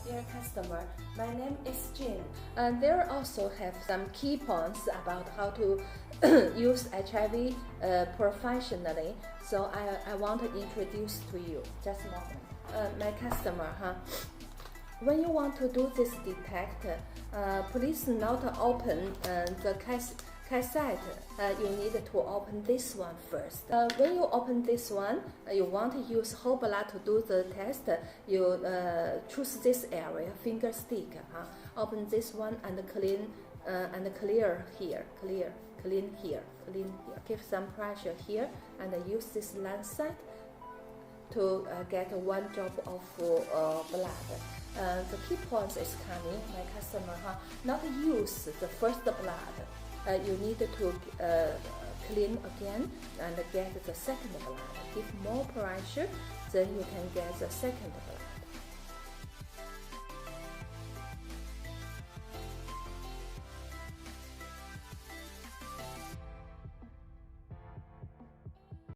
dear customer, my name is Jane, and there also have some key points about how to use HIV professionally. So I want to introduce to you. Just a moment. My customer, when you want to do this detect, please not open the cassette. You need to open this one first. When you open this one, you want to use whole blood to do the test. You choose this area, finger stick. Open this one and clean and clear here, clean here. Give some pressure here and use this lancet to get one drop of blood. The key point is coming, my customer, not use the first blood. You need to clean again and get the second blood. Give more pressure, then you can get the second blood.